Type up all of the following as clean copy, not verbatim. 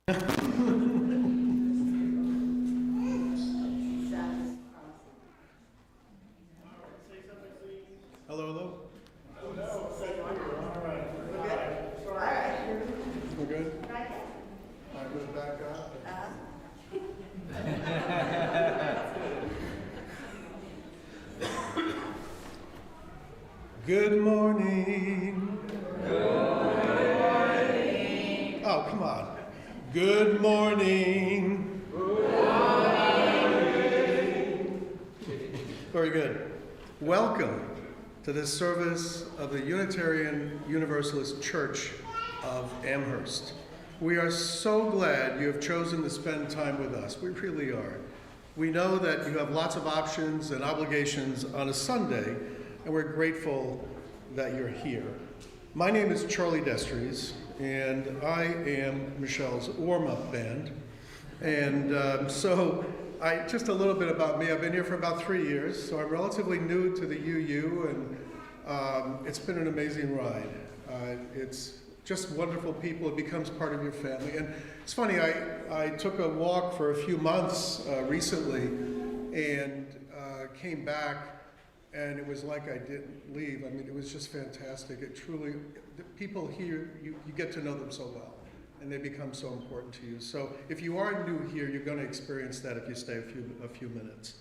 Hello, hello. We're good? I move back up. Good morning. Good morning. Oh, come on. Good morning. Good morning. Very good. Welcome to this service of the Unitarian Universalist Church of Amherst. We are so glad you have chosen to spend time with us. We really are. We know that you have lots of options and obligations on a Sunday, and we're grateful that you're here. My name is Charlie Destries, and I am Michelle's warm-up band. And just a little bit about me. I've been here for about 3 years, so I'm relatively new to the UU, and it's been an amazing ride. It's just wonderful people. It becomes part of your family. And it's funny, I took a walk for a few months recently and came back, and it was like I didn't leave. I mean, it was just fantastic. It truly, the people here, you get to know them so well, and they become so important to you. So if you are new here, you're going to experience that if you stay a few minutes.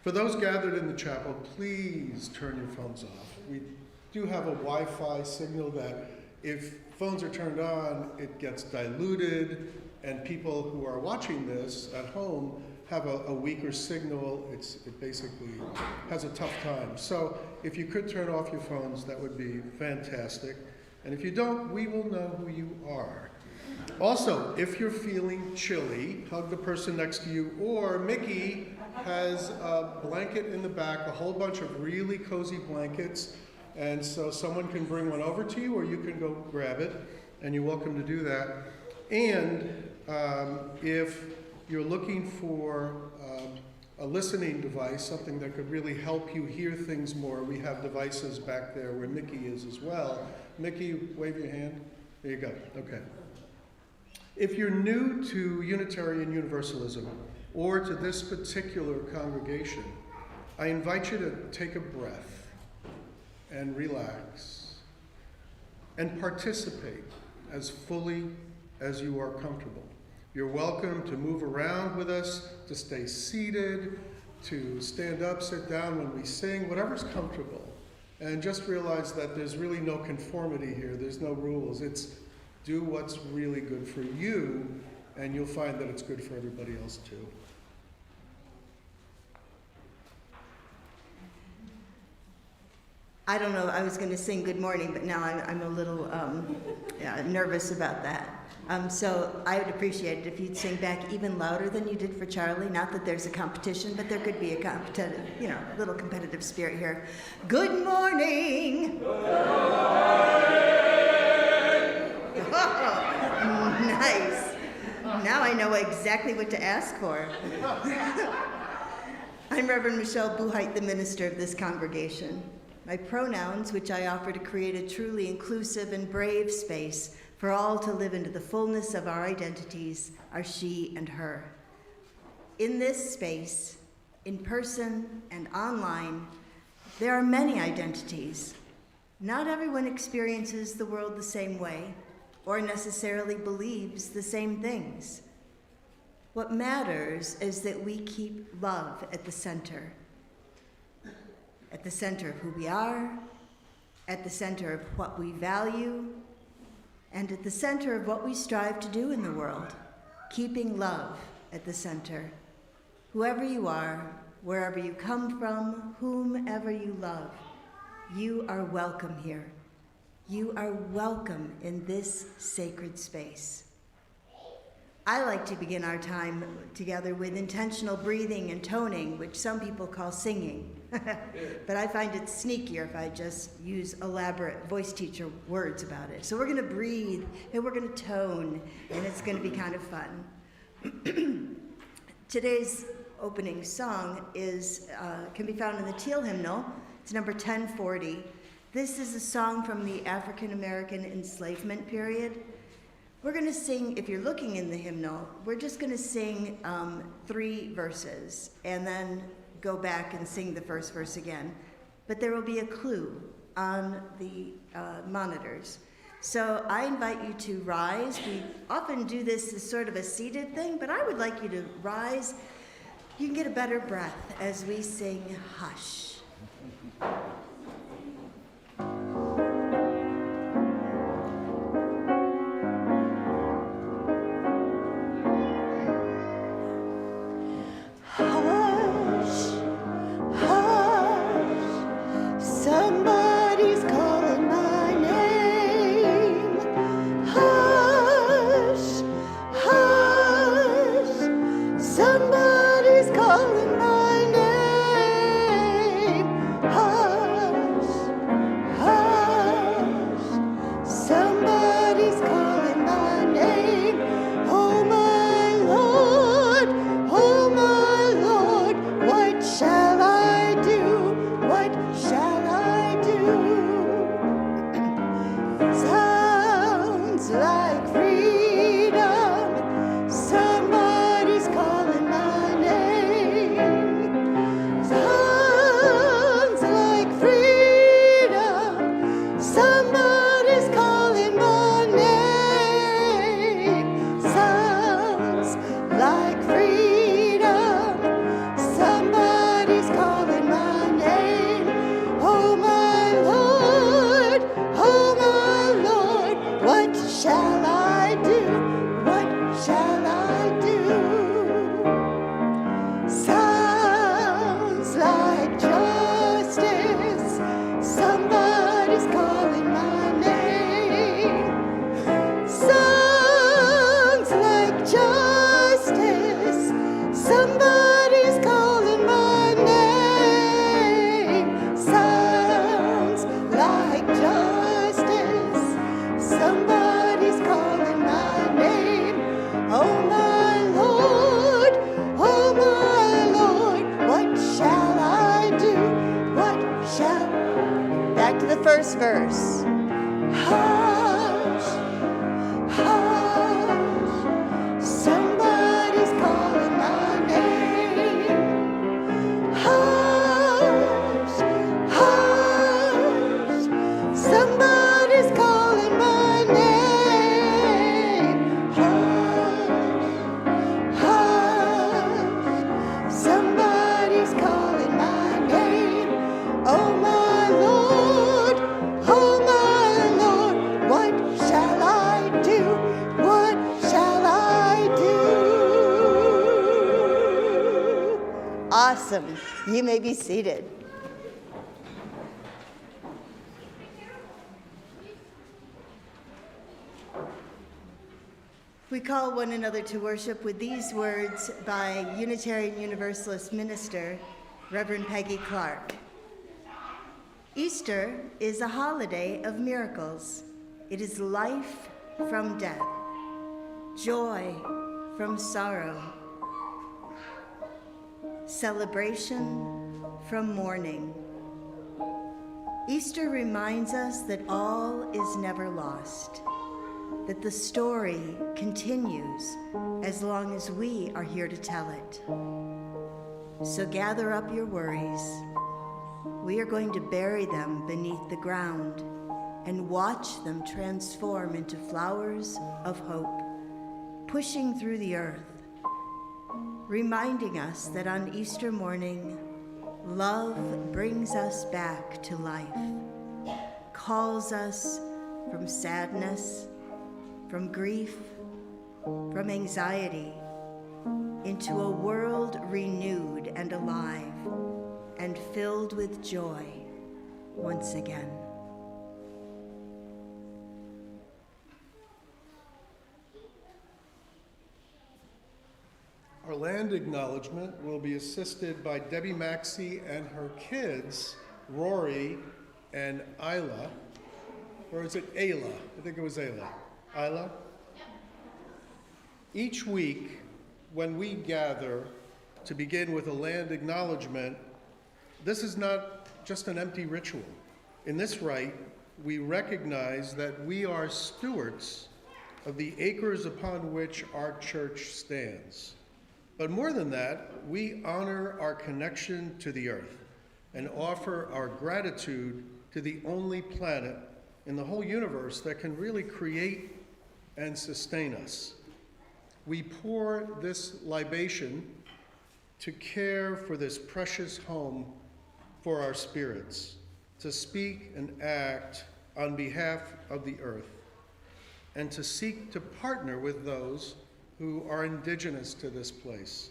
For those gathered in the chapel, please turn your phones off. We do have a Wi-Fi signal that if phones are turned on, it gets diluted, and people who are watching this at home have a weaker signal. It basically has a tough time. So if you could turn off your phones, that would be fantastic. And if you don't, we will know who you are. Also, if you're feeling chilly, hug the person next to you, or Mickey has a blanket in the back, a whole bunch of really cozy blankets, and so someone can bring one over to you, or you can go grab it, and you're welcome to do that. And if you're looking for a listening device, something that could really help you hear things more, we have devices back there where Mickey is as well. Mickey, wave your hand. There you go. Okay. If you're new to Unitarian Universalism or to this particular congregation, I invite you to take a breath and relax and participate as fully as you are comfortable. You're welcome to move around with us, to stay seated, to stand up, sit down when we sing, whatever's comfortable. And just realize that there's really no conformity here. There's no rules. It's do what's really good for you, and you'll find that it's good for everybody else too. I don't know, I was going to sing Good Morning, but now I'm a little nervous about that. So I would appreciate it if you'd sing back even louder than you did for Charlie. Not that there's a competition, but there could be a competitive, little competitive spirit here. Good morning! Good morning! Oh, nice. Now I know exactly what to ask for. I'm Reverend Michelle Buhite, the minister of this congregation. My pronouns, which I offer to create a truly inclusive and brave space for all to live into the fullness of our identities, are she and her. In this space, in person and online, there are many identities. Not everyone experiences the world the same way or necessarily believes the same things. What matters is that we keep love at the center of who we are, at the center of what we value, and at the center of what we strive to do in the world, keeping love at the center. Whoever you are, wherever you come from, whomever you love, you are welcome here. You are welcome in this sacred space. I like to begin our time together with intentional breathing and toning, which some people call singing. But I find it sneakier if I just use elaborate voice teacher words about it. So we're going to breathe and we're going to tone, and it's going to be kind of fun. Today's opening song can be found in the Teal Hymnal. It's number 1040. This is a song from the African American enslavement period. We're going to sing, if you're looking in the hymnal, we're just going to sing 3 verses and then go back and sing the first verse again. But there will be a clue on the monitors. So I invite you to rise. We often do this as sort of a seated thing, but I would like you to rise. You can get a better breath as we sing Hush. Somebody's calling my name. Hush, hush. Somebody's calling my name. Hush, hush. Somebody's calling my name. Oh my Lord, what shall I do? What shall I do? Sounds like freedom. Somebody's calling my name. Sounds like freedom. Somebody's calling my name. Sounds like freedom. Somebody's calling my name. Oh my Lord, what shall I do? What shall I do? Sounds like justice. Somebody's calling my name. Sounds like justice. Somebody's calling my name. Sounds like justice. Somebody's calling my name. Oh my Lord, what shall I do? What shall? Back to the first verse. Hush, hush. Somebody's calling my name. Hush, hush. Somebody's calling my name. Hush, hush. Somebody's calling my name. Oh my Lord, what shall I do? What shall I do? Awesome. You may be seated. We call one another to worship with these words by Unitarian Universalist minister, Reverend Peggy Clark. Easter is a holiday of miracles. It is life from death, joy from sorrow, celebration from mourning. Easter reminds us that all is never lost, that the story continues as long as we are here to tell it. So gather up your worries. We are going to bury them beneath the ground and watch them transform into flowers of hope, pushing through the earth, reminding us that on Easter morning, love brings us back to life, calls us from sadness, from grief, from anxiety, into a world renewed and alive and filled with joy once again. Our land acknowledgement will be assisted by Debbie Maxey and her kids, Rory and Isla. Or is it Ayla? I think it was Ayla. Isla? Each week, when we gather to begin with a land acknowledgement, this is not just an empty ritual. In this rite, we recognize that we are stewards of the acres upon which our church stands. But more than that, we honor our connection to the earth and offer our gratitude to the only planet in the whole universe that can really create and sustain us. We pour this libation to care for this precious home for our spirits, to speak and act on behalf of the earth, and to seek to partner with those who are indigenous to this place,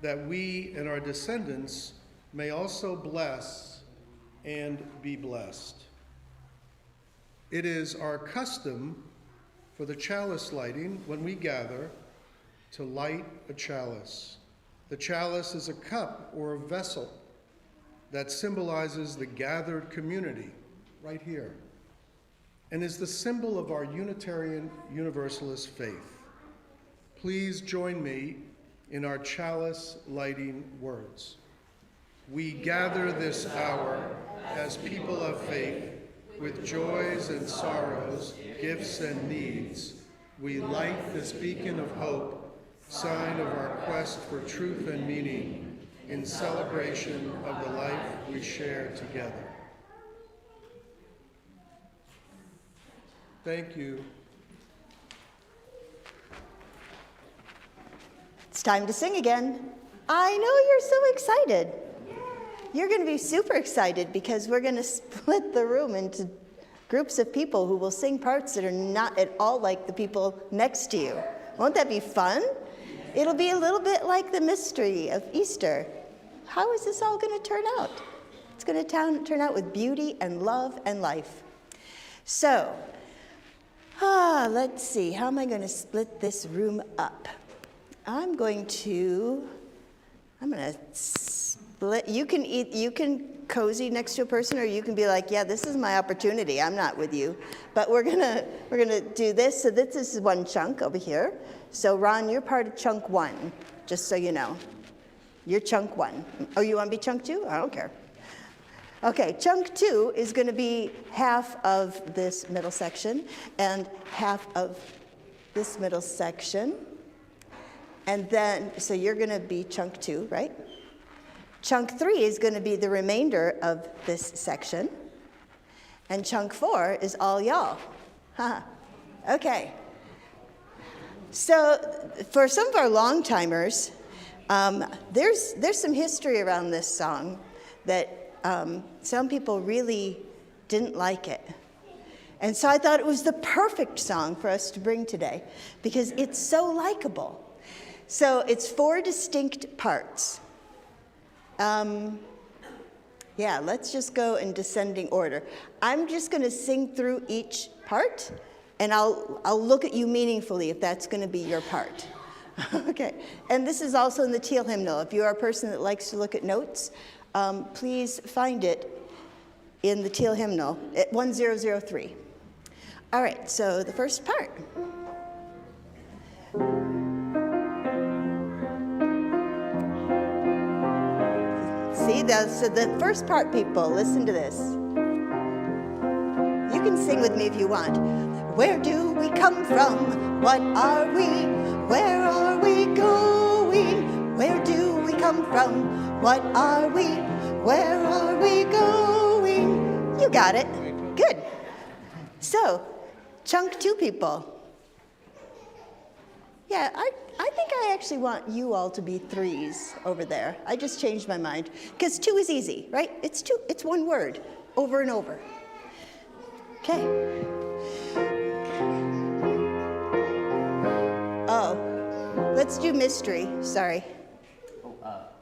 that we and our descendants may also bless and be blessed. It is our custom for the chalice lighting when we gather to light a chalice. The chalice is a cup or a vessel that symbolizes the gathered community right here and is the symbol of our Unitarian Universalist faith. Please join me in our chalice lighting words. We gather this hour as people of faith, with joys and sorrows, gifts and needs. We light this beacon of hope, sign of our quest for truth and meaning, in celebration of the life we share together. Thank you. It's time to sing again. I know you're so excited. You're going to be super excited because we're going to split the room into groups of people who will sing parts that are not at all like the people next to you. Won't that be fun? It'll be a little bit like the mystery of Easter. How is this all going to turn out? It's going to turn out with beauty and love and life. So, let's see. How am I going to split this room up? I'm going to split. You can cozy next to a person, or you can be like, yeah, this is my opportunity. I'm not with you. But we're gonna do this. So this is one chunk over here. So Ron, you're part of chunk 1, just so you know. You're chunk 1. Oh, you want to be chunk 2? I don't care. Okay, chunk 2 is going to be half of this middle section and half of this middle section. And then, so you're going to be chunk 2, right? Chunk 3 is going to be the remainder of this section. And chunk 4 is all y'all. Okay. So for some of our long-timers, there's some history around this song that some people really didn't like it. And so I thought it was the perfect song for us to bring today because it's so likable. So it's 4 distinct parts. Yeah, let's just go in descending order. I'm just going to sing through each part, and I'll look at you meaningfully if that's going to be your part. Okay, and this is also in the Teal hymnal. If you are a person that likes to look at notes, please find it in the Teal hymnal at 1003. All right, so the first part. See, so the first part, people, listen to this. You can sing with me if you want. Where do we come from? What are we? Where are we going? Where do we come from? What are we? Where are we going? You got it. Good. So, chunk 2 people. Yeah, I think I actually want you all to be 3s over there. I just changed my mind. Because 2 is easy, right? It's 2. It's one word, over and over. Okay. Oh, let's do mystery. Sorry.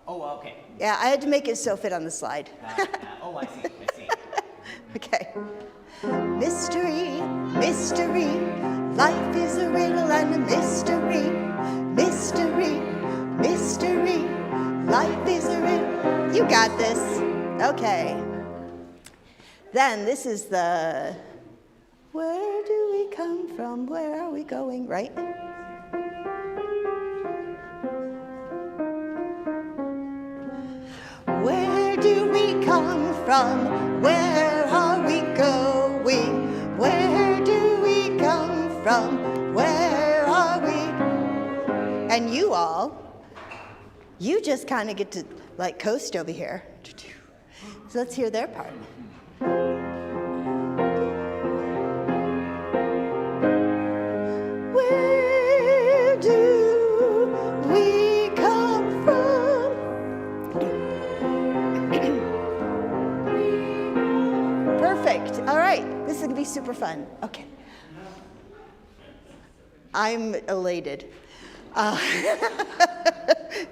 Okay. Yeah, I had to make it so fit on the slide. I see. Okay. Mystery, mystery, life is a riddle and a mystery. Mystery, mystery, life is a riddle. You got this. Okay. Then this is the, where do we come from? Where are we going, right? Where do we come from? Where are we going? Where do we come from? Where And you all, you just kind of get to like coast over here. So let's hear their part. Where do we come from? Perfect. All right. This is going to be super fun. Okay. I'm elated.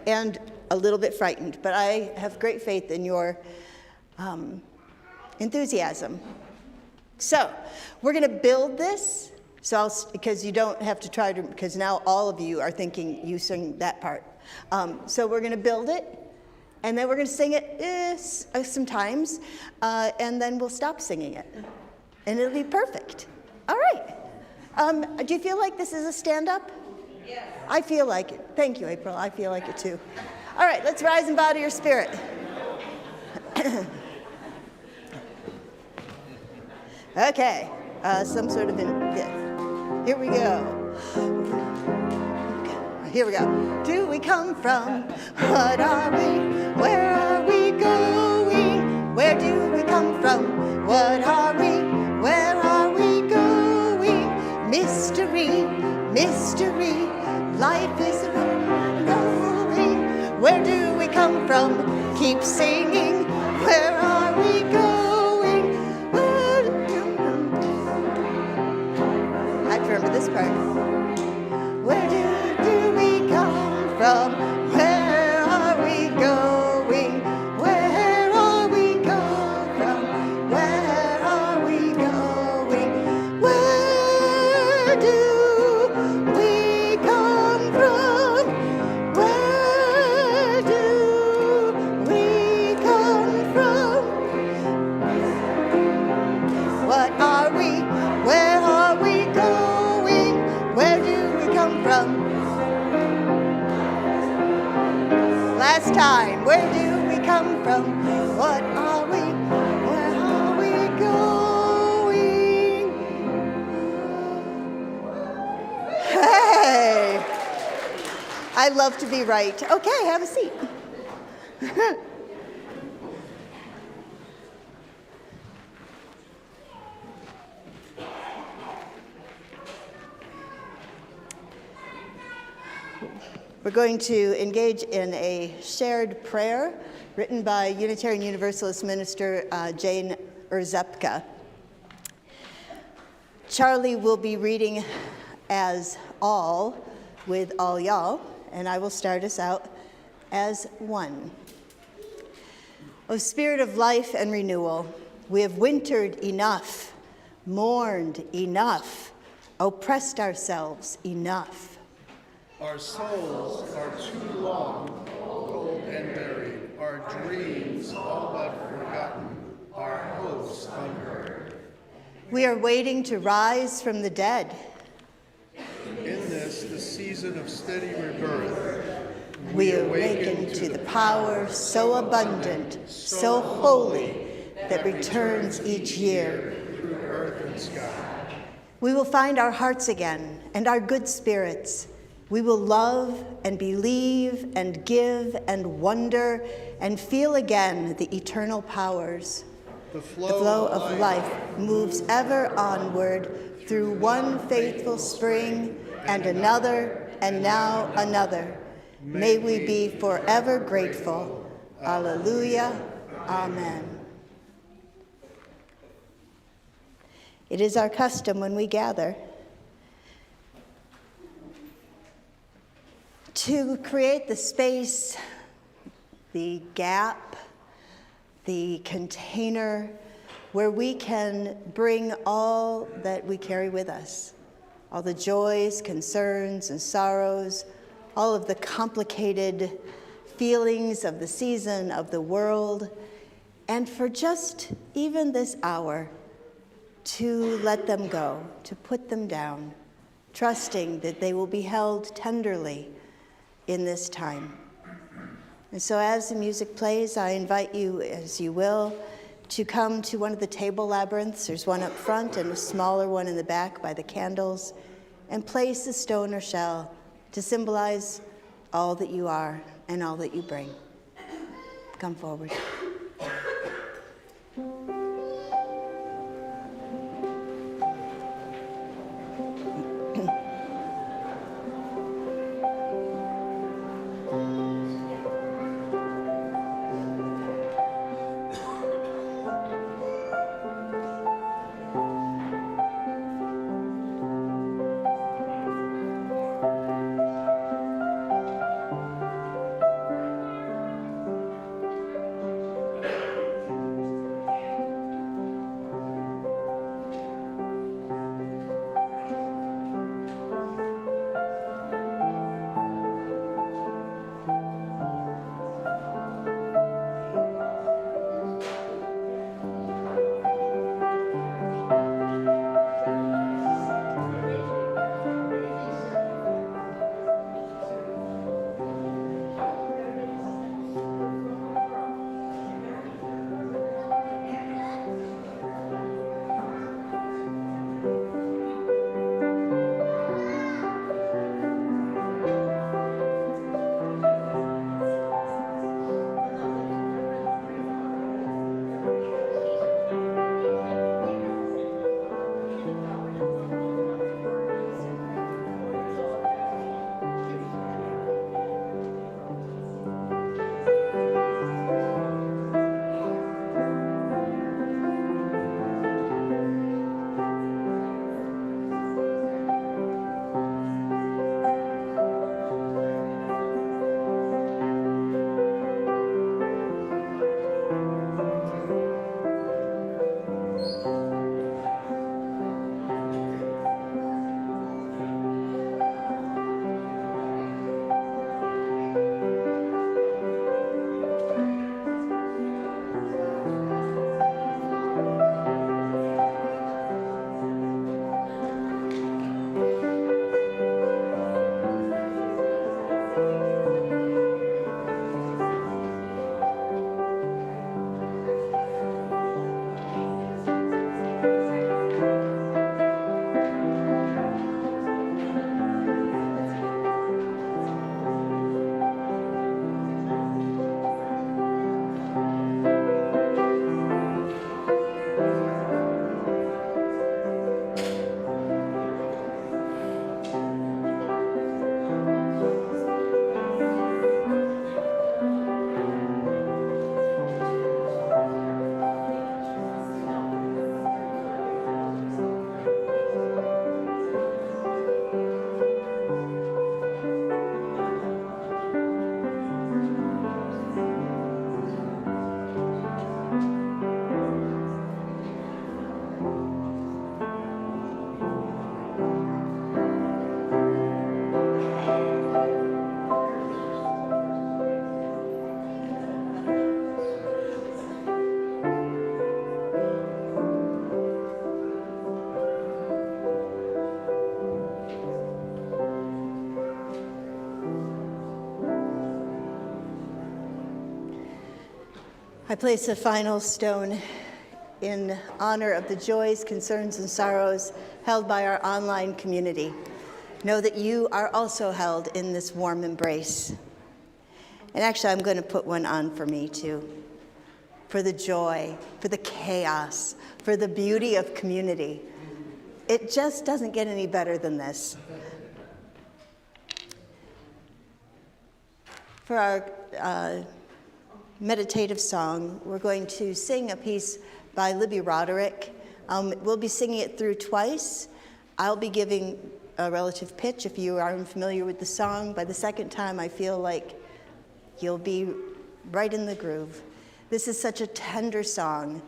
And a little bit frightened, but I have great faith in your enthusiasm. So we're going to build this. So because you don't have to try to, because now all of you are thinking you sing that part. So we're going to build it, and then we're going to sing it sometimes, and then we'll stop singing it, and it'll be perfect. All right. Do you feel like this is a stand-up? Yes. I feel like it. Thank you, April. I feel like it too. All right, let's rise and bow to your spirit. Okay, some sort of here we go. Here we go. Do we come from? What are we? Where are we going? Where do we come from? What are we? Where are we going? Mystery, mystery, life is going. Where do we come from? Keep singing. Where are we going? I remember this part. Where do we come from? Where are we going? Where are we going from? Where are we going? Where do we come from? Where do we come from? What are we? Where are we going? Where do we come from? Last time, where do we come from? What are we? Where are we going? Hey! I love to be right. Okay, have a seat. We're going to engage in a shared prayer written by Unitarian Universalist minister Jane Urzepka. Charlie will be reading as all with all y'all, and I will start us out as one. O Spirit of life and renewal, we have wintered enough, mourned enough, oppressed ourselves enough. Our souls are too long, old and buried, our dreams all but forgotten, our hopes unheard. We are waiting to rise from the dead. In this, the season of steady rebirth, We awaken to the power so abundant, so holy, that returns each year. through earth and sky. We will find our hearts again and our good spirits. We will love and believe and give and wonder and feel again the eternal powers. The The flow of life moves ever onward through one faithful spring and another and now another. May we be forever grateful. Alleluia. Amen. It is our custom when we gather to create the space, the gap, the container where we can bring all that we carry with us, all the joys, concerns, and sorrows, all of the complicated feelings of the season, of the world, and for just even this hour, to let them go, to put them down, trusting that they will be held tenderly in this time. And so as the music plays, I invite you, as you will, to come to one of the table labyrinths. There's one up front and a smaller one in the back by the candles, and place a stone or shell to symbolize all that you are and all that you bring. Come forward. I place a final stone in honor of the joys, concerns, and sorrows held by our online community. Know that you are also held in this warm embrace. And actually, I'm going to put one on for me, too. For the joy, for the chaos, for the beauty of community. It just doesn't get any better than this. For our meditative song, we're going to sing a piece by Libby Roderick. We'll be singing it through twice. I'll be giving a relative pitch if you are unfamiliar with the song. By the second time, I feel like you'll be right in the groove. This is such a tender song.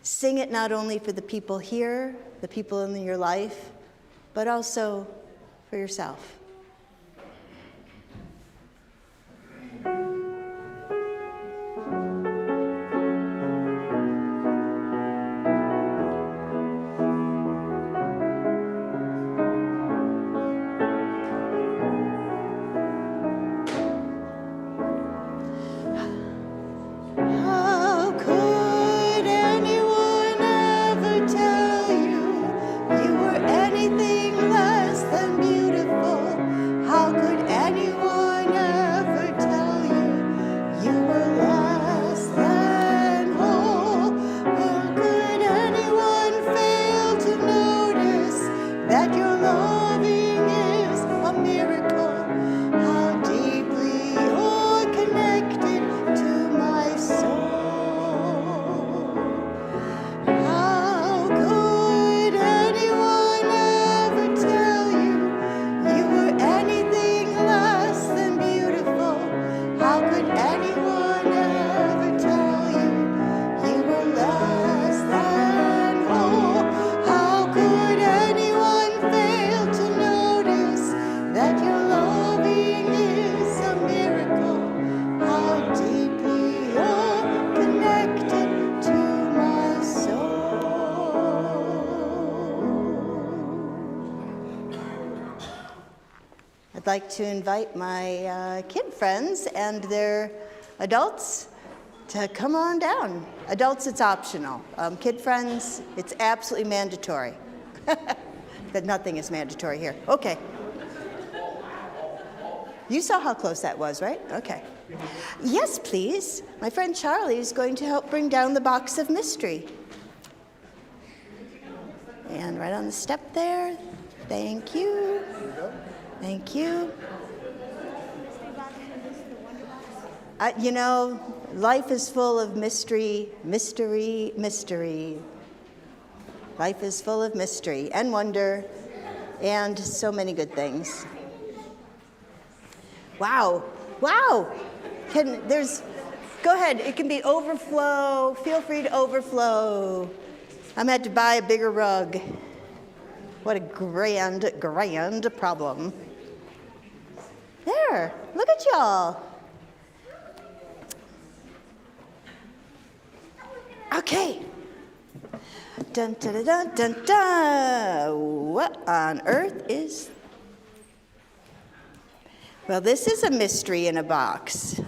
Sing it not only for the people here, the people in your life, but also for yourself. Anything less than beautiful. like to invite my kid friends and their adults to come on down. Adults, it's optional. Kid friends, it's absolutely mandatory. But nothing is mandatory here. Okay. You saw how close that was, right? Okay. Yes, please. My friend Charlie is going to help bring down the box of mystery. And right on the step there. Thank you. Thank you. You know, life is full of mystery, mystery, mystery. Life is full of mystery and wonder and so many good things. Wow, wow. Go ahead, it can be overflow. Feel free to overflow. I'm had to buy a bigger rug. What a grand, grand problem. There, look at y'all. Okay. Dun, dun, dun, dun, dun. What on earth is... Well, this is a mystery in a box.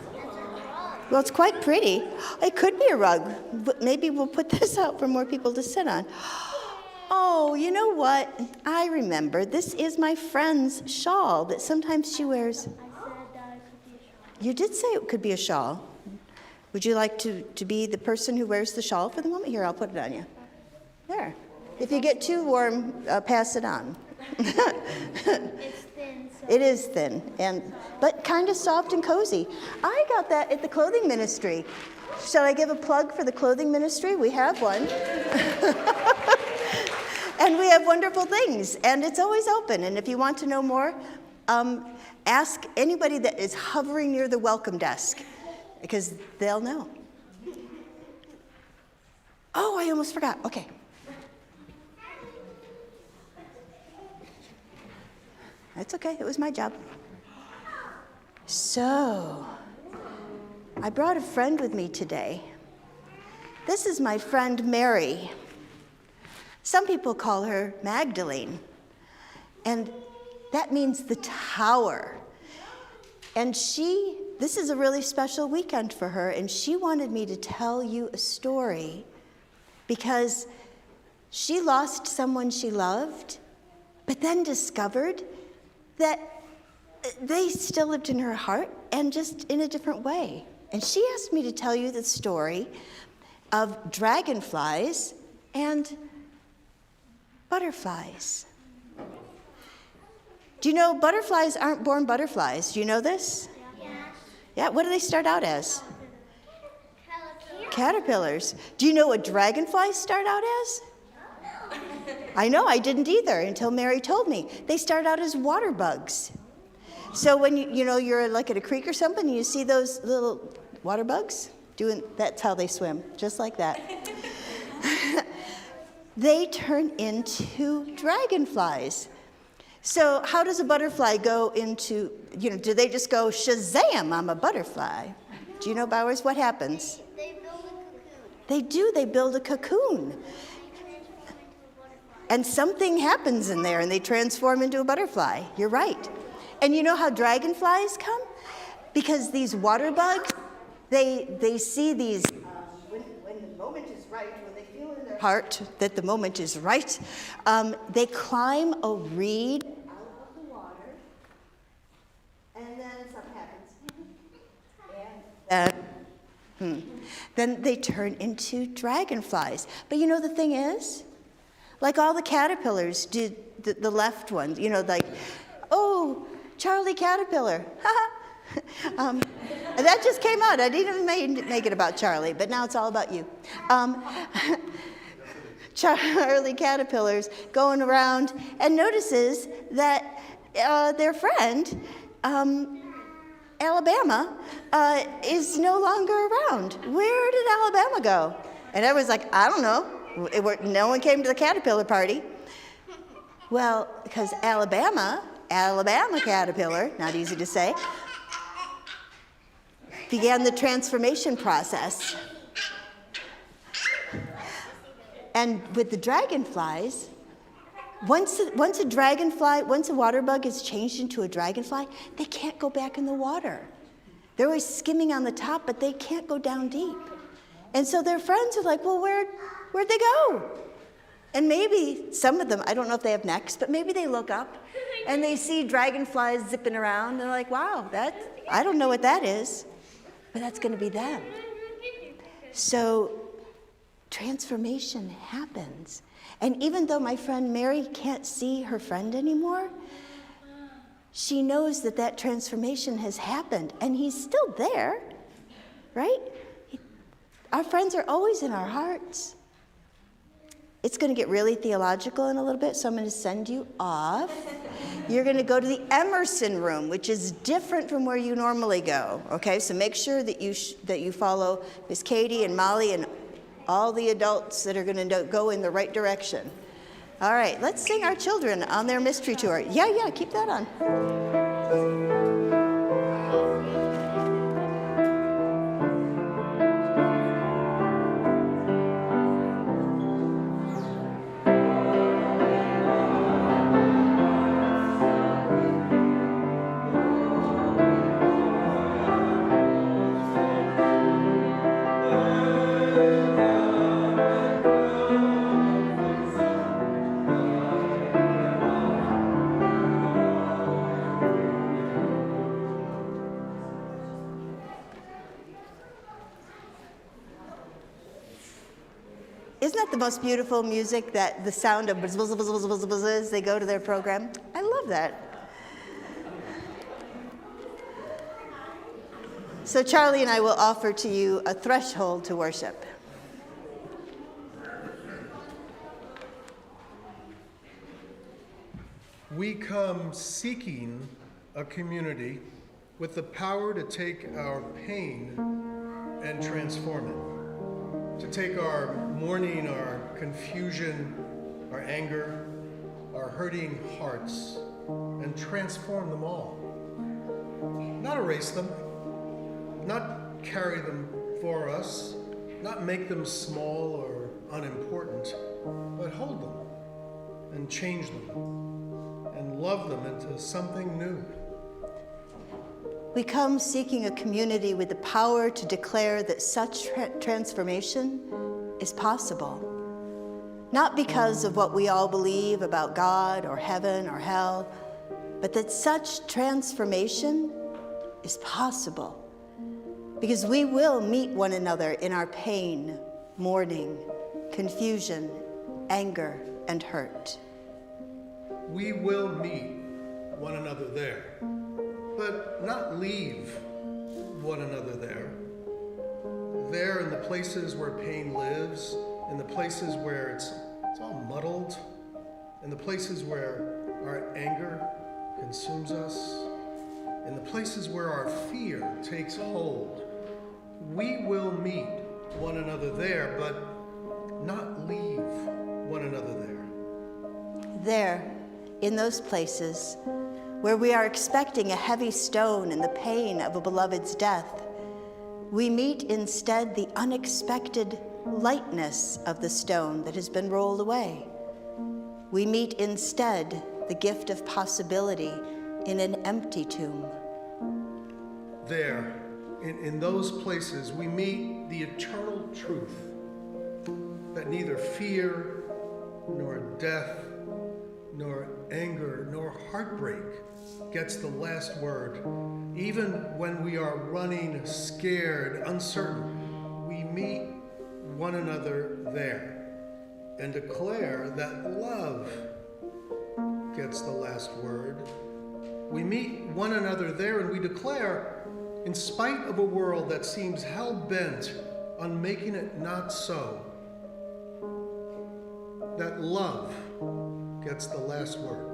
Well, it's quite pretty. It could be a rug, but maybe we'll put this out for more people to sit on. Oh, you know what? I remember. This is my friend's shawl that sometimes she wears. You did say it could be a shawl. Would you like to be the person who wears the shawl for the moment? Here, I'll put it on you. There. If you get too warm, pass it on. It's thin. So It is thin, but kind of soft and cozy. I got that at the clothing ministry. Shall I give a plug for the clothing ministry? We have one. And we have wonderful things, and it's always open. And if you want to know more, ask anybody that is hovering near the welcome desk, because they'll know. Oh, I almost forgot. Okay. That's okay. It was my job. So, I brought a friend with me today. This is my friend Mary. Some people call her Magdalene. And that means the tower. And this is a really special weekend for her, and she wanted me to tell you a story because she lost someone she loved, but then discovered that they still lived in her heart and just in a different way. And she asked me to tell you the story of dragonflies and butterflies. Do you know butterflies aren't born butterflies? Do you know this? Yeah, what do they start out as? Caterpillars. Do you know what dragonflies start out as? I know, I didn't either until Mary told me. They start out as water bugs. So when you're like at a creek or something, and you see those little water bugs, that's how they swim, just like that. They turn into dragonflies. So how does a butterfly go into, do they just go, Shazam, I'm a butterfly? Do you know, Bowers, what happens? they build a cocoon. They do, they build a cocoon. And something happens in there and they transform into a butterfly. You're right. And you know how dragonflies come? Because these water bugs, they see these, when the moment is right, when they feel in their heart that the moment is right, they climb a reed out of the water, and then something happens. And then they turn into dragonflies. But you know the thing is, like all the caterpillars do, the left ones, like, oh, Charlie Caterpillar. That just came out. I didn't even make it about Charlie, but now it's all about you. Charlie Caterpillar's going around and notices that their friend, Alabama, is no longer around. Where did Alabama go? And everyone's like, I don't know. No one came to the caterpillar party. Well, because Alabama caterpillar, not easy to say, began the transformation process. And with the dragonflies, Once a water bug is changed into a dragonfly, they can't go back in the water. They're always skimming on the top, but they can't go down deep. And so their friends are like, well, where'd they go? And maybe some of them, I don't know if they have necks, but maybe they look up and they see dragonflies zipping around. And they're like, wow, I don't know what that is, but that's going to be them. So transformation happens. And even though my friend Mary can't see her friend anymore, she knows that transformation has happened, and he's still there, right? Our friends are always in our hearts. It's going to get really theological in a little bit, so I'm going to send you off. You're going to go to the Emerson room, which is different from where you normally go, okay? So make sure that you follow Miss Katie and Molly and all the adults that are going to go in the right direction. All right, let's sing our children on their mystery tour. Yeah, keep that on. Isn't that the most beautiful music, that the sound of buzz, buzz, buzz, buzz, buzz, buzz, as they go to their program? I love that. So Charlie and I will offer to you a threshold to worship. We come seeking a community with the power to take our pain and transform it. To take our mourning, our confusion, our anger, our hurting hearts, and transform them all. Not erase them, not carry them for us, not make them small or unimportant, but hold them and change them and love them into something new. We come seeking a community with the power to declare that such transformation is possible. Not because of what we all believe about God or heaven or hell, but that such transformation is possible. Because we will meet one another in our pain, mourning, confusion, anger, and hurt. We will meet one another there, but not leave one another there. There in the places where pain lives, in the places where it's all muddled, in the places where our anger consumes us, in the places where our fear takes hold. We will meet one another there, but not leave one another there. There, in those places where we are expecting a heavy stone and the pain of a beloved's death, we meet instead the unexpected lightness of the stone that has been rolled away. We meet instead the gift of possibility in an empty tomb. There, in those places, we meet the eternal truth that neither fear, nor death, nor anger, nor heartbreak gets the last word. Even when we are running, scared, uncertain, we meet one another there and declare that love gets the last word. We meet one another there and we declare, in spite of a world that seems hell-bent on making it not so, that love gets the last word.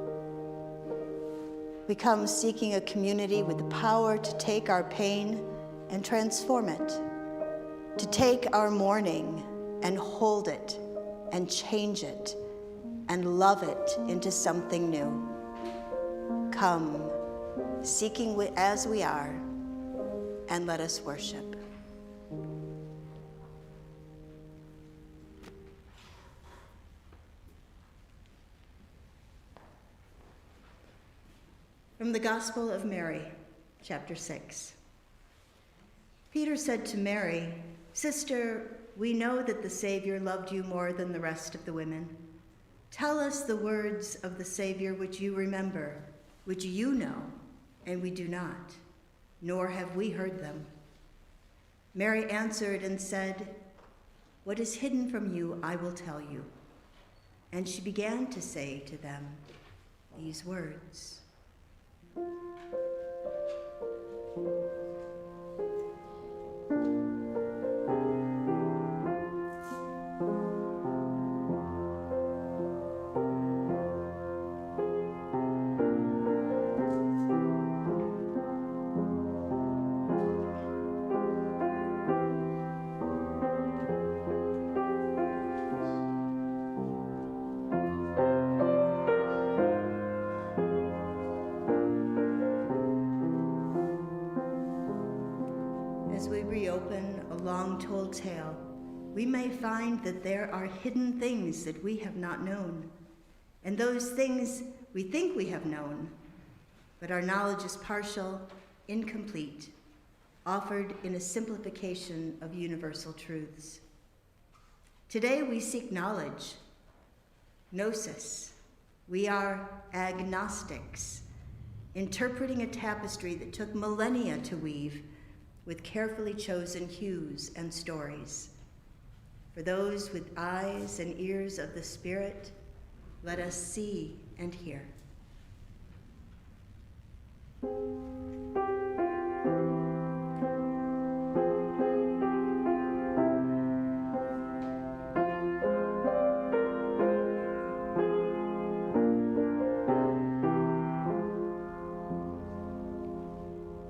We come seeking a community with the power to take our pain and transform it, to take our mourning and hold it and change it and love it into something new. Come, seeking as we are, and let us worship. From the Gospel of Mary, chapter 6. Peter said to Mary, "Sister, we know that the Savior loved you more than the rest of the women. Tell us the words of the Savior which you remember, which you know, and we do not, nor have we heard them." Mary answered and said, "What is hidden from you, I will tell you." And she began to say to them these words. As we reopen a long-told tale, we may find that there are hidden things that we have not known, and those things we think we have known, but our knowledge is partial, incomplete, offered in a simplification of universal truths. Today we seek knowledge, gnosis. We are agnostics, interpreting a tapestry that took millennia to weave with carefully chosen hues and stories. For those with eyes and ears of the Spirit, let us see and hear.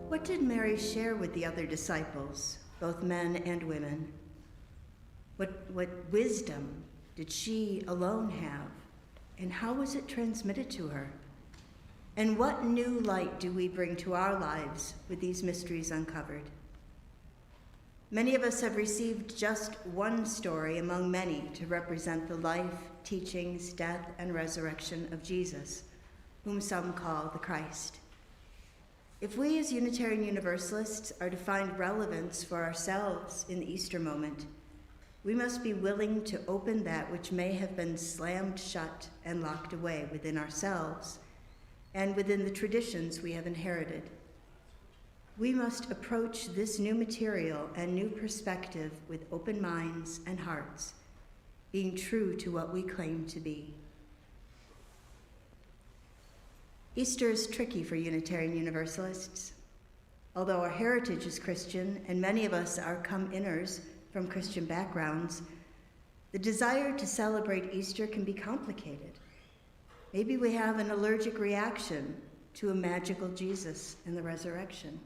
What did Mary share with the other disciples, both men and women? What wisdom did she alone have, and how was it transmitted to her? And what new light do we bring to our lives with these mysteries uncovered? Many of us have received just one story among many to represent the life, teachings, death, and resurrection of Jesus, whom some call the Christ. If we as Unitarian Universalists are to find relevance for ourselves in the Easter moment, we must be willing to open that which may have been slammed shut and locked away within ourselves and within the traditions we have inherited. We must approach this new material and new perspective with open minds and hearts, being true to what we claim to be. Easter is tricky for Unitarian Universalists. Although our heritage is Christian, and many of us are come-inners from Christian backgrounds, the desire to celebrate Easter can be complicated. Maybe we have an allergic reaction to a magical Jesus and the resurrection.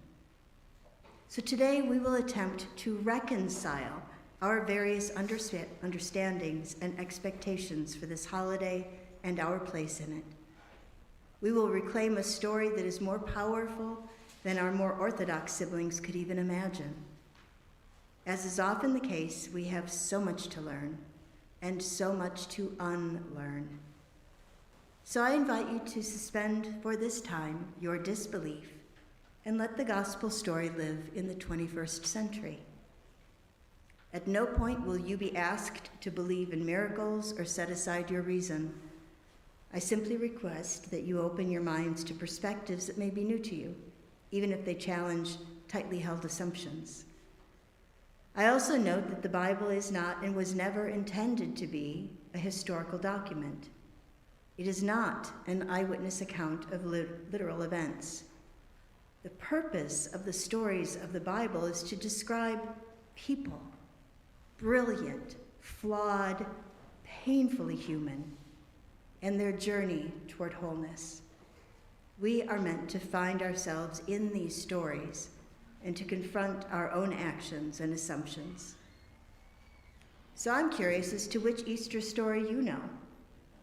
So today we will attempt to reconcile our various understandings and expectations for this holiday and our place in it. We will reclaim a story that is more powerful than our more orthodox siblings could even imagine. As is often the case, we have so much to learn and so much to unlearn. So I invite you to suspend for this time your disbelief and let the gospel story live in the 21st century. At no point will you be asked to believe in miracles or set aside your reason. I simply request that you open your minds to perspectives that may be new to you, even if they challenge tightly held assumptions. I also note that the Bible is not and was never intended to be a historical document. It is not an eyewitness account of literal events. The purpose of the stories of the Bible is to describe people, brilliant, flawed, painfully human, and their journey toward wholeness. We are meant to find ourselves in these stories and to confront our own actions and assumptions. So I'm curious as to which Easter story you know.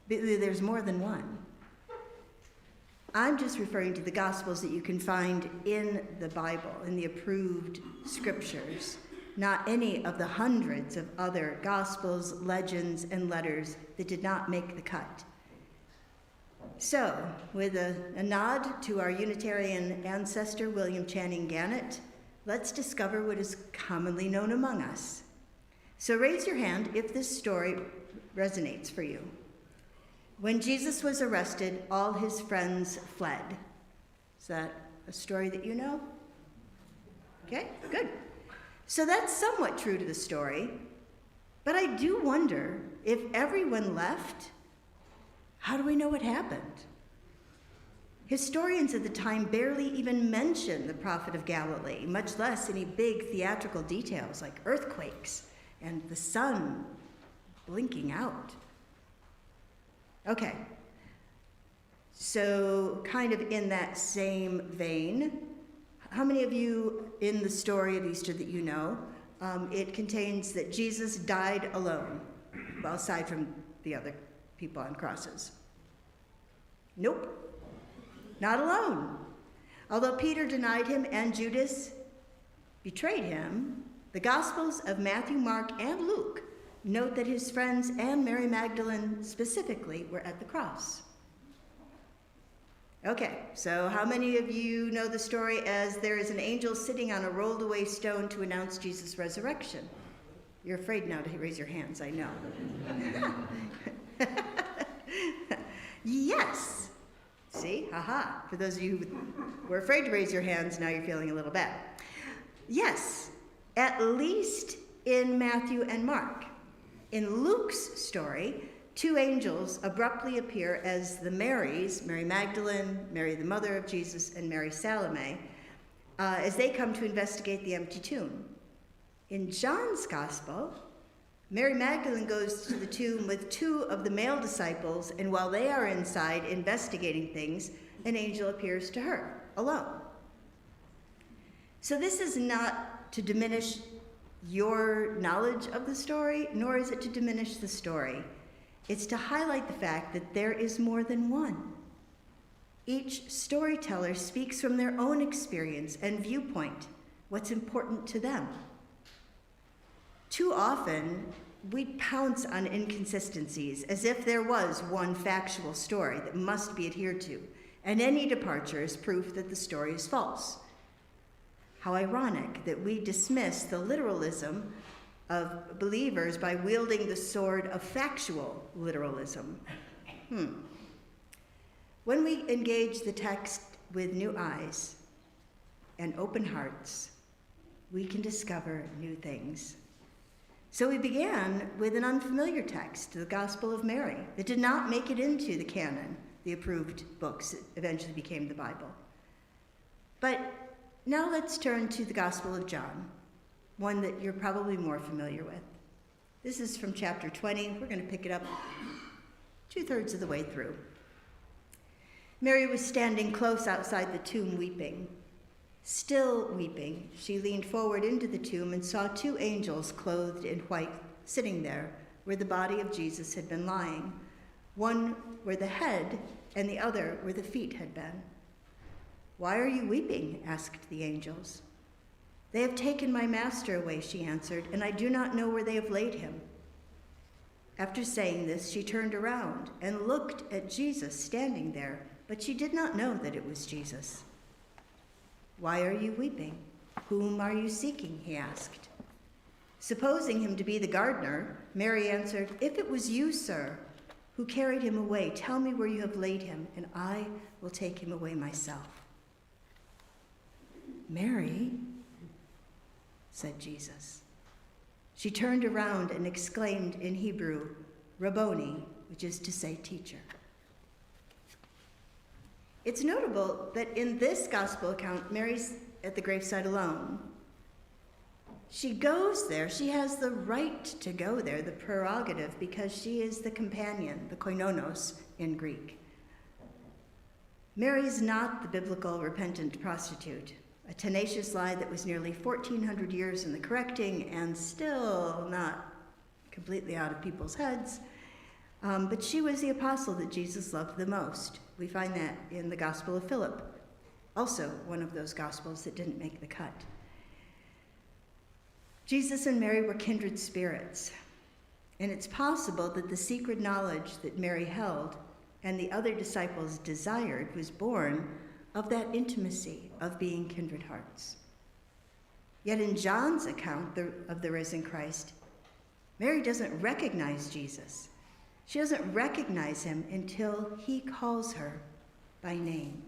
There's more than one. I'm just referring to the Gospels that you can find in the Bible, in the approved scriptures, not any of the hundreds of other Gospels, legends, and letters that did not make the cut. So, with a nod to our Unitarian ancestor, William Channing Gannett, let's discover what is commonly known among us. So raise your hand if this story resonates for you. When Jesus was arrested, all his friends fled. Is that a story that you know? Okay, good. So that's somewhat true to the story, but I do wonder if everyone left, how do we know what happened? Historians at the time barely even mention the prophet of Galilee, much less any big theatrical details like earthquakes and the sun blinking out. Okay, so kind of in that same vein, how many of you in the story of Easter that you know, it contains that Jesus died alone, well, aside from the other people on crosses? Nope, not alone. Although Peter denied him and Judas betrayed him, the Gospels of Matthew, Mark, and Luke note that his friends and Mary Magdalene specifically were at the cross. Okay, so how many of you know the story as there is an angel sitting on a rolled away stone to announce Jesus' resurrection? You're afraid now to raise your hands, I know. Yes. See, haha. For those of you who were afraid to raise your hands, now you're feeling a little bad. Yes, at least in Matthew and Mark. In Luke's story, two angels abruptly appear as the Marys, Mary Magdalene, Mary the mother of Jesus, and Mary Salome, as they come to investigate the empty tomb. In John's Gospel, Mary Magdalene goes to the tomb with two of the male disciples, and while they are inside investigating things, an angel appears to her, alone. So this is not to diminish your knowledge of the story, nor is it to diminish the story. It's to highlight the fact that there is more than one. Each storyteller speaks from their own experience and viewpoint, what's important to them. Too often, we pounce on inconsistencies as if there was one factual story that must be adhered to, and any departure is proof that the story is false. How ironic that we dismiss the literalism of believers by wielding the sword of factual literalism. When we engage the text with new eyes and open hearts, we can discover new things. So we began with an unfamiliar text, the Gospel of Mary, that did not make it into the canon, the approved books that eventually became the Bible. But now let's turn to the Gospel of John, one that you're probably more familiar with. This is from chapter 20. We're going to pick it up 2/3 of the way through. Mary was standing close outside the tomb weeping. Still weeping, she leaned forward into the tomb and saw two angels clothed in white sitting there where the body of Jesus had been lying, one where the head and the other where the feet had been. "Why are you weeping?" asked the angels. "They have taken my master away," she answered, "and I do not know where they have laid him." After saying this, she turned around and looked at Jesus standing there, but she did not know that it was Jesus. "Why are you weeping? Whom are you seeking?" he asked. Supposing him to be the gardener, Mary answered, "If it was you, sir, who carried him away, tell me where you have laid him, and I will take him away myself." "Mary," said Jesus. She turned around and exclaimed in Hebrew, "Rabboni," which is to say teacher. It's notable that in this gospel account, Mary's at the graveside alone. She goes there, she has the right to go there, the prerogative, because she is the companion, the koinonos in Greek. Mary's not the biblical repentant prostitute, a tenacious lie that was nearly 1,400 years in the correcting and still not completely out of people's heads. But she was the apostle that Jesus loved the most. We find that in the Gospel of Philip, also one of those Gospels that didn't make the cut. Jesus and Mary were kindred spirits, and it's possible that the secret knowledge that Mary held and the other disciples desired was born of that intimacy of being kindred hearts. Yet in John's account of the risen Christ, Mary doesn't recognize Jesus. She doesn't recognize him until he calls her by name.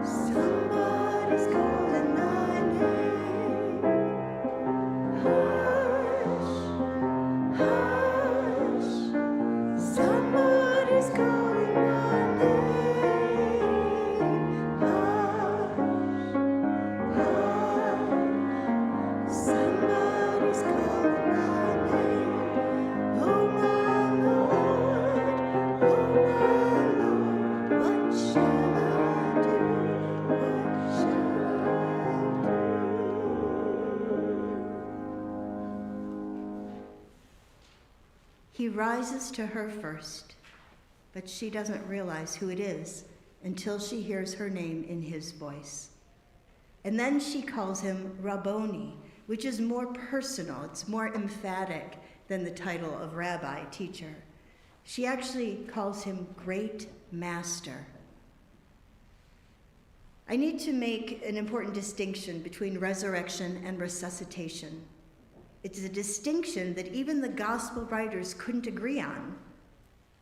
Somebody's calling my name. Hush, hush. Somebody's calling my name. Hush, hush. Somebody's calling my name. Oh my Lord, what shall I do? What shall I do? He rises to her first, but she doesn't realize who it is until she hears her name in his voice. And then she calls him Rabboni, which is more personal, it's more emphatic than the title of rabbi, teacher. She actually calls him great master. I need to make an important distinction between resurrection and resuscitation. It's a distinction that even the gospel writers couldn't agree on.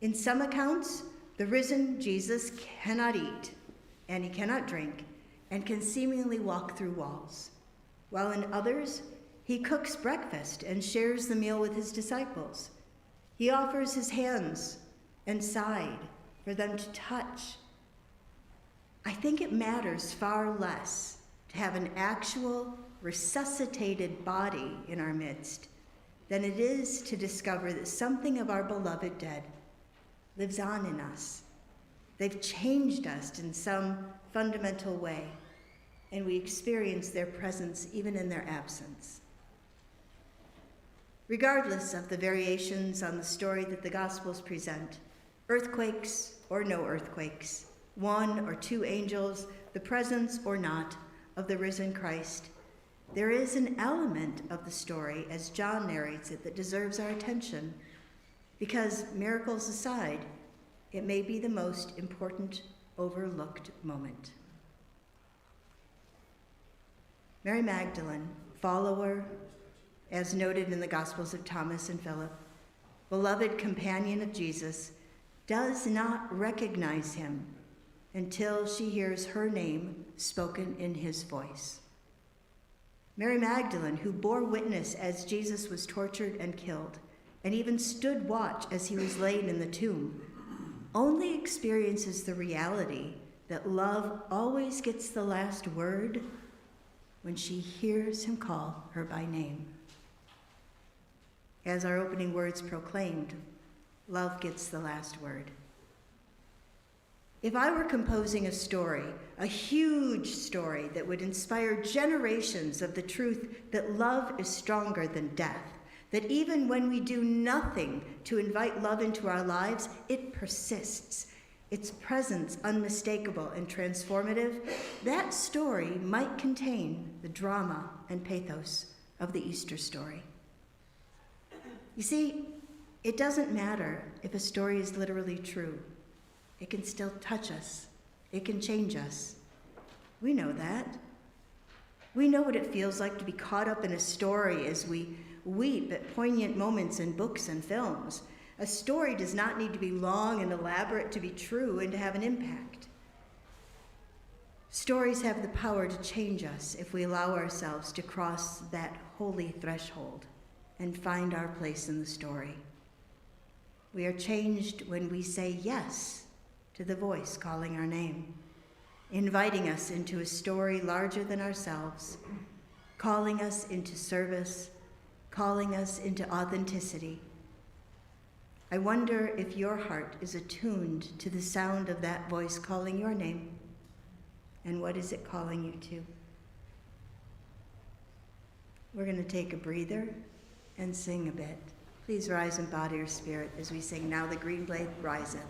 In some accounts, the risen Jesus cannot eat, and he cannot drink, and can seemingly walk through walls, while in others, he cooks breakfast and shares the meal with his disciples. He offers his hands and side for them to touch. I think it matters far less to have an actual resuscitated body in our midst than it is to discover that something of our beloved dead lives on in us. They've changed us in some fundamental way, and we experience their presence even in their absence. Regardless of the variations on the story that the Gospels present, earthquakes or no earthquakes, one or two angels, the presence or not of the risen Christ, there is an element of the story, as John narrates it, that deserves our attention, because miracles aside, it may be the most important overlooked moment. Mary Magdalene, follower, as noted in the Gospels of Thomas and Philip, beloved companion of Jesus, does not recognize him until she hears her name spoken in his voice. Mary Magdalene, who bore witness as Jesus was tortured and killed, and even stood watch as he was laid in the tomb, only experiences the reality that love always gets the last word when she hears him call her by name. As our opening words proclaimed, love gets the last word. If I were composing a story, a huge story that would inspire generations of the truth that love is stronger than death, that even when we do nothing to invite love into our lives, it persists, its presence unmistakable and transformative, that story might contain the drama and pathos of the Easter story. You see, it doesn't matter if a story is literally true. It can still touch us. It can change us. We know that. We know what it feels like to be caught up in a story as we weep at poignant moments in books and films. A story does not need to be long and elaborate to be true and to have an impact. Stories have the power to change us if we allow ourselves to cross that holy threshold and find our place in the story. We are changed when we say yes to the voice calling our name, inviting us into a story larger than ourselves, calling us into service, calling us into authenticity. I wonder if your heart is attuned to the sound of that voice calling your name, and what is it calling you to? We're going to take a breather and sing a bit. Please rise in body or spirit as we sing Now the Green Blade Riseth.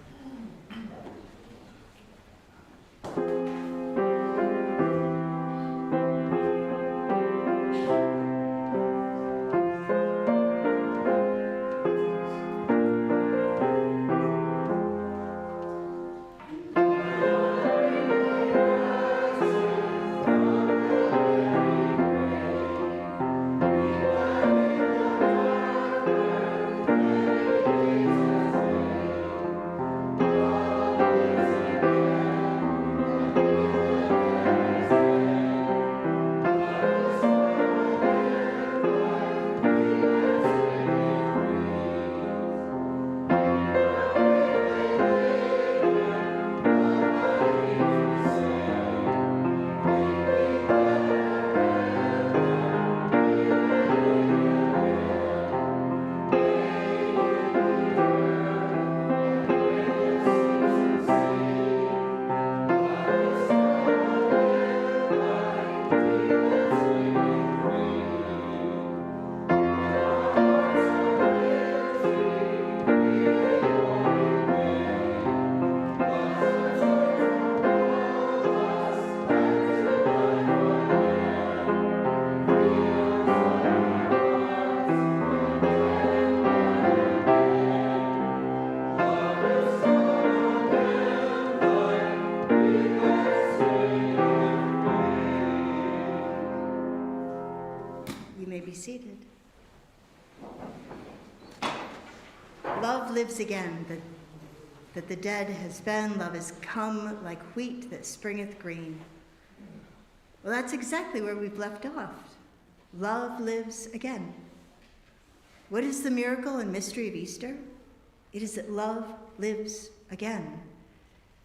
You may be seated. Love lives again, that the dead has been. Love is come like wheat that springeth green. Well, that's exactly where we've left off. Love lives again. What is the miracle and mystery of Easter? It is that love lives again.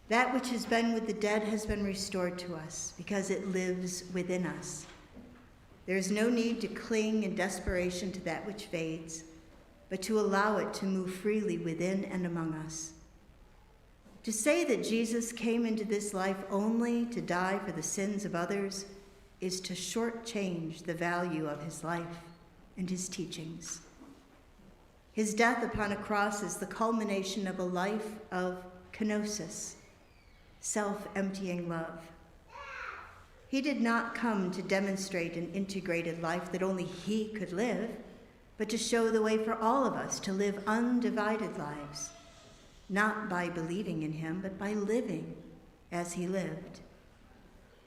That which has been with the dead has been restored to us because it lives within us. There is no need to cling in desperation to that which fades, but to allow it to move freely within and among us. To say that Jesus came into this life only to die for the sins of others is to shortchange the value of his life and his teachings. His death upon a cross is the culmination of a life of kenosis, self-emptying love. He did not come to demonstrate an integrated life that only he could live, but to show the way for all of us to live undivided lives, not by believing in him, but by living as he lived.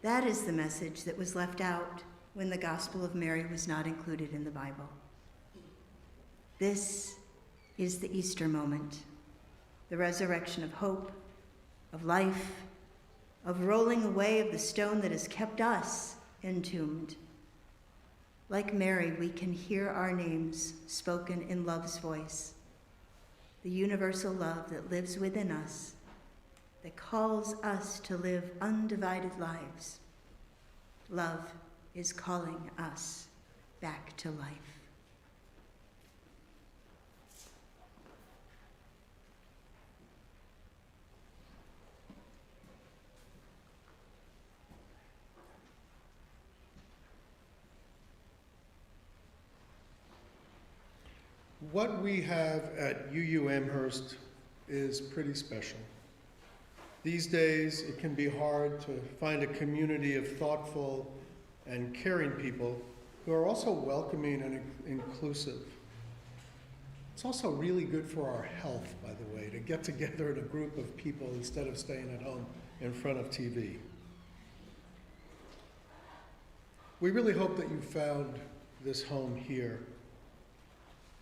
That is the message that was left out when the Gospel of Mary was not included in the Bible. This is the Easter moment, the resurrection of hope, of life, of rolling away of the stone that has kept us entombed. Like Mary, we can hear our names spoken in love's voice, the universal love that lives within us, that calls us to live undivided lives. Love is calling us back to life. What we have at UU Amherst is pretty special. These days, it can be hard to find a community of thoughtful and caring people who are also welcoming and inclusive. It's also really good for our health, by the way, to get together in a group of people instead of staying at home in front of TV. We really hope that you found this home here.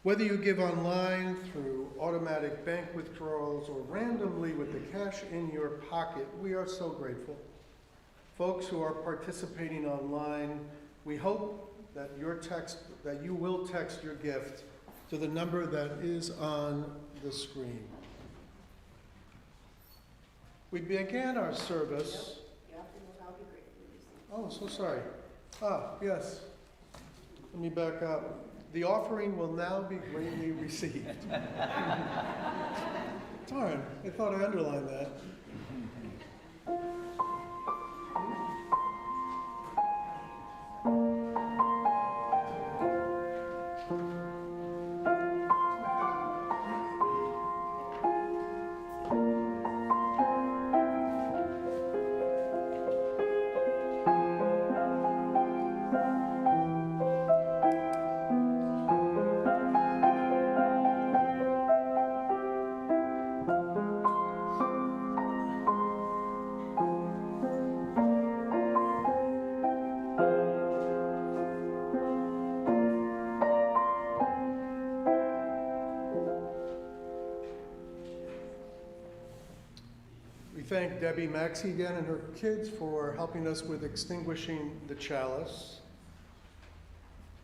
Whether you give online through automatic bank withdrawals or randomly with the cash in your pocket, we are so grateful. Folks who are participating online, we hope that you will text your gift to the number that is on the screen. We began our service. Oh, so sorry. Yes. Let me back up. The offering will now be greatly received. Darn, I thought I underlined that. thank Debbie Maxey again and her kids for helping us with extinguishing the chalice.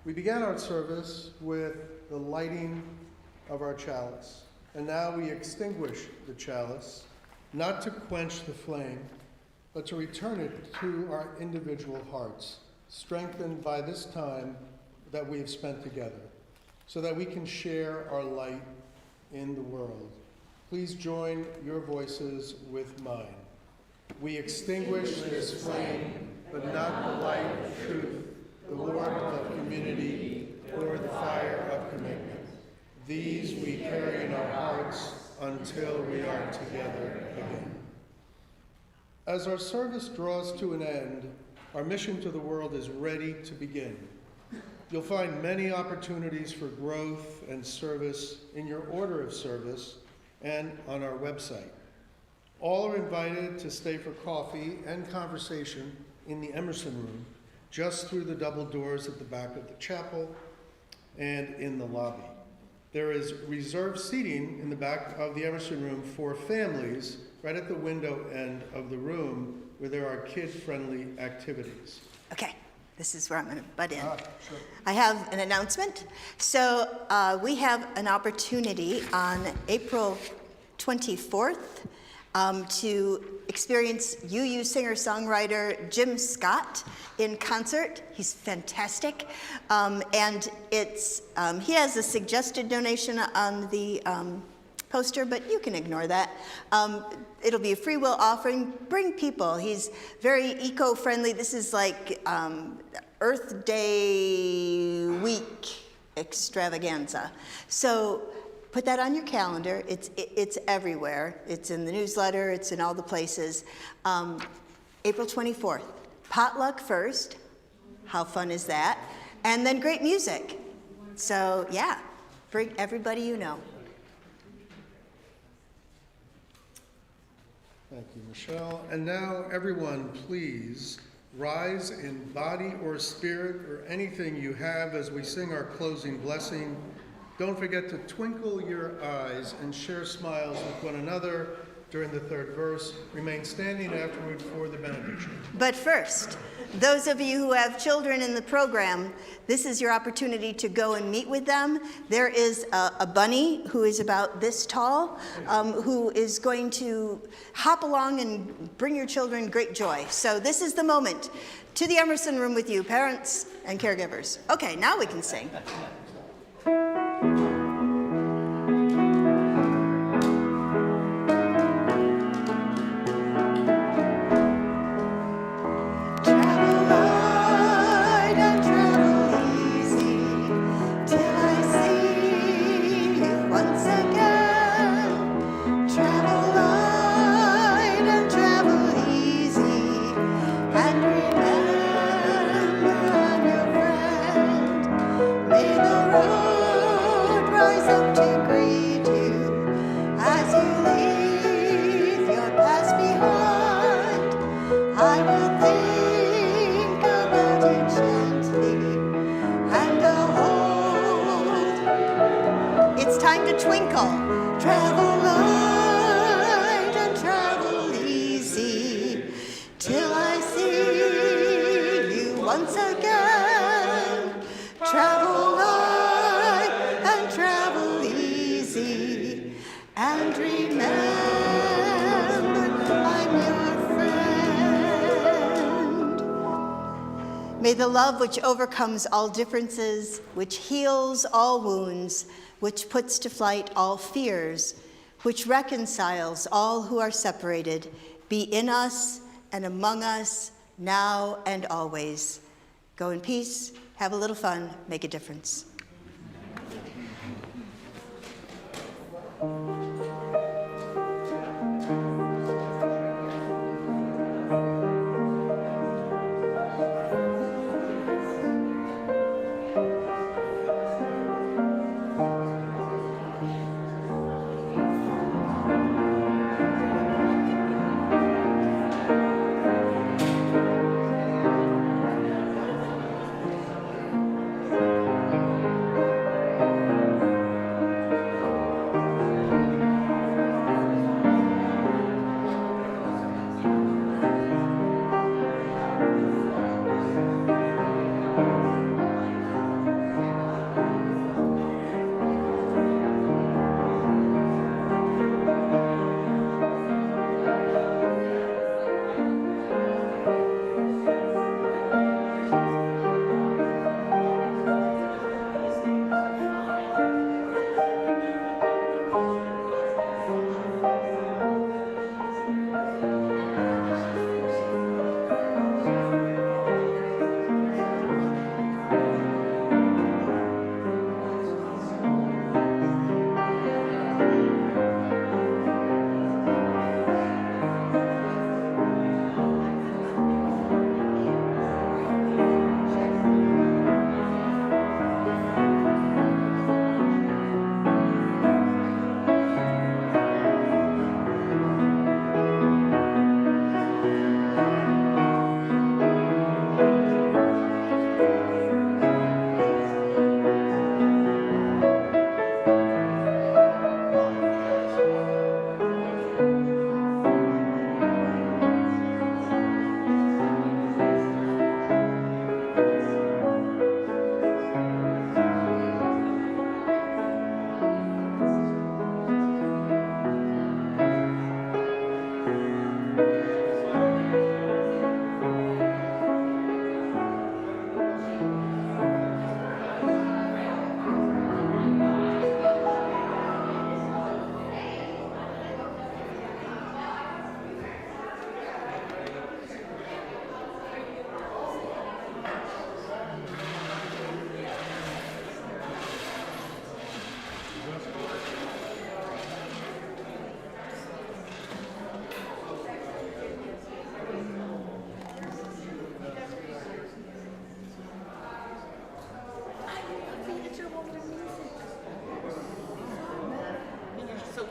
We began our service with the lighting of our chalice, and now we extinguish the chalice, not to quench the flame, but to return it to our individual hearts, strengthened by this time that we have spent together, so that we can share our light in the world. Please join your voices with mine. We extinguish this flame, but not the light of truth, the warmth of community, or the fire of commitment. These we carry in our hearts until we are together again. As our service draws to an end, our mission to the world is ready to begin. You'll find many opportunities for growth and service in your order of service and on our website. All are invited to stay for coffee and conversation in the Emerson Room, just through the double doors at the back of the chapel and in the lobby. There is reserved seating in the back of the Emerson Room for families right at the window end of the room where there are kid-friendly activities. Okay, this is where I'm going to butt in. Sure. I have an announcement. So we have an opportunity on April 24th to experience UU singer-songwriter Jim Scott in concert. He's fantastic. And it's he has a suggested donation on the poster, but you can ignore that. It'll be a free will offering. Bring people. He's very eco-friendly. This is like Earth Day week extravaganza. So put that on your calendar. It's everywhere. It's in the newsletter. It's in all the places. April 24th. Potluck first. How fun is that? And then great music. So yeah, bring everybody you know. Thank you, Michelle. And now, everyone, please rise in body or spirit or anything you have as we sing our closing blessing. Don't forget to twinkle your eyes and share smiles with one another during the third verse. Remain standing afterward for the benediction. But first, those of you who have children in the program, this is your opportunity to go and meet with them. There is a bunny who is about this tall, who is going to hop along and bring your children great joy. So this is the moment. To the Emerson Room with you, parents and caregivers. Okay, now we can sing. May the love which overcomes all differences, which heals all wounds, which puts to flight all fears, which reconciles all who are separated, be in us and among us now and always. Go in peace, have a little fun, make a difference.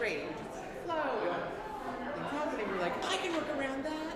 straight, just flow. And confident, you're like, I can work around that.